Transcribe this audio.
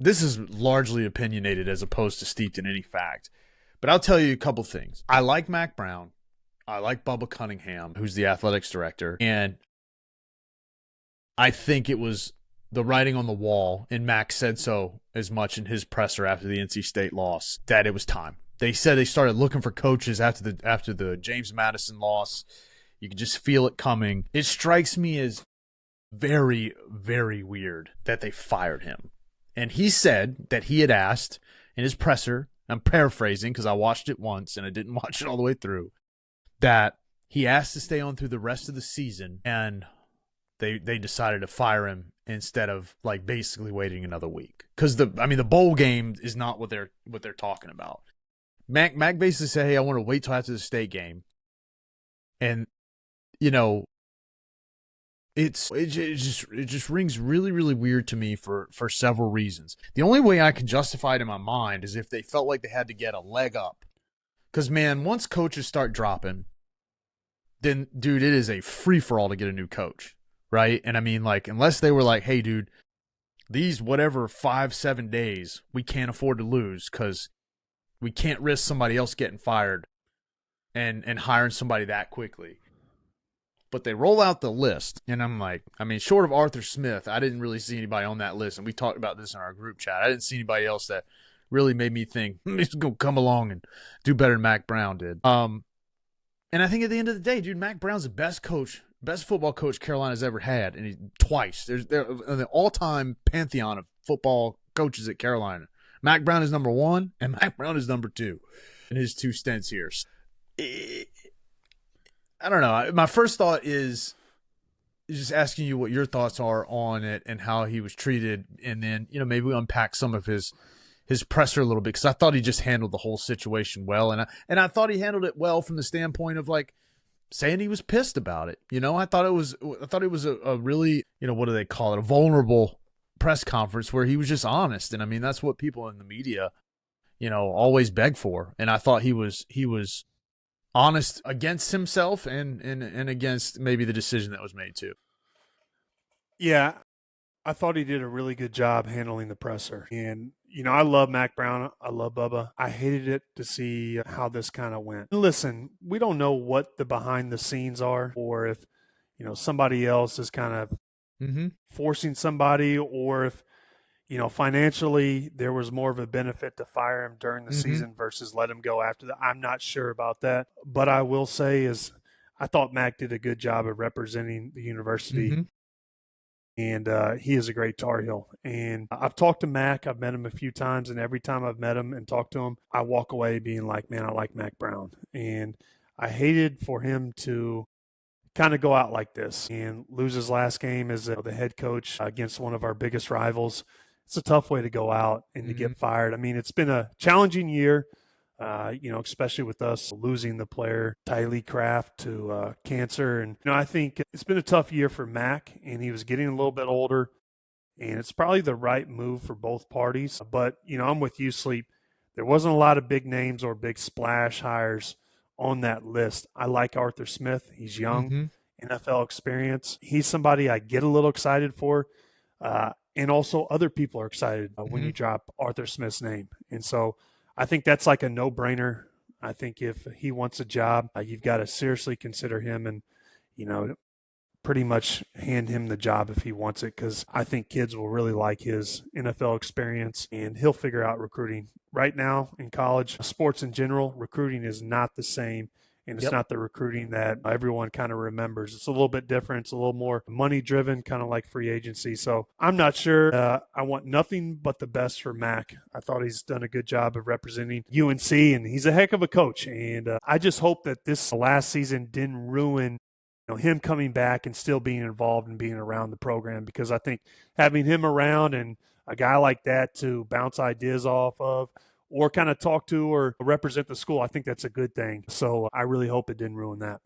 this is largely opinionated as opposed to steeped in any fact. But I'll tell you a couple things. I like Mack Brown. I like Bubba Cunningham, who's the athletics director. And I think it was the writing on the wall, and Mack said so as much in his presser after the NC State loss, that it was time. They said they started looking for coaches after the James Madison loss. You could just feel it coming. It strikes me as very, very weird that they fired him. And he said that he had asked in his presser, I'm paraphrasing because I watched it once and I didn't watch it all the way through, that he asked to stay on through the rest of the season, and they decided to fire him instead of like basically waiting another week. Because the bowl game is not what they're talking about. Mack basically said, hey, I want to wait till after the state game. And you know, it just rings really, really weird to me for several reasons. The only way I can justify it in my mind is if they felt like they had to get a leg up. Because, man, once coaches start dropping, then, dude, it is a free-for-all to get a new coach, right? And, I mean, like, unless they were like, hey, dude, these whatever 5-7 days, we can't afford to lose because we can't risk somebody else getting fired and hiring somebody that quickly. But they roll out the list, and I'm like, I mean, short of Arthur Smith, I didn't really see anybody on that list, and we talked about this in our group chat. I didn't see anybody else that really made me think he's going to come along and do better than Mack Brown did. And I think at the end of the day, dude, Mack Brown's the best football coach Carolina's ever had, and twice. They're in the all-time pantheon of football coaches at Carolina. Mack Brown is number one, and Mack Brown is number two in his 2 stints here. I don't know. My first thought is just asking you what your thoughts are on it and how he was treated, and then maybe we unpack some of his presser a little bit, because I thought he just handled the whole situation well, and I thought he handled it well from the standpoint of like saying he was pissed about it. I thought it was a really what do they call it, a vulnerable press conference where he was just honest, and I mean that's what people in the media always beg for, and I thought he was honest against himself and against maybe the decision that was made too. Yeah, I thought he did a really good job handling the presser. And, I love Mack Brown. I love Bubba. I hated it to see how this kind of went. Listen, we don't know what the behind the scenes are, or if, somebody else is kind of forcing somebody, or if, financially there was more of a benefit to fire him during the season versus let him go after that. I'm not sure about that. But I will say is I thought Mack did a good job of representing the university. And he is a great Tar Heel. And I've talked to Mack. I've met him a few times. And every time I've met him and talked to him, I walk away being like, man, I like Mack Brown. And I hated for him to kind of go out like this and lose his last game as the head coach against one of our biggest rivals. It's a tough way to go out and to get fired. I mean, it's been a challenging year, especially with us losing the player Tylee Craft to cancer. And, I think it's been a tough year for Mack, and he was getting a little bit older, and it's probably the right move for both parties. But, I'm with you, Sleep. There wasn't a lot of big names or big splash hires on that list. I like Arthur Smith. He's young, NFL experience. He's somebody I get a little excited for. And also other people are excited when you drop Arthur Smith's name. And so I think that's like a no-brainer. I think if he wants a job, you've got to seriously consider him and, pretty much hand him the job if he wants it, because I think kids will really like his NFL experience and he'll figure out recruiting. Right now in college, sports in general, recruiting is not the same. And it's not the recruiting that everyone kind of remembers. It's a little bit different. It's a little more money-driven, kind of like free agency. So I'm not sure. I want nothing but the best for Mack. I thought he's done a good job of representing UNC, and he's a heck of a coach. And I just hope that this last season didn't ruin him coming back and still being involved and being around the program, because I think having him around and a guy like that to bounce ideas off of, or kind of talk to or represent the school, I think that's a good thing. So I really hope it didn't ruin that.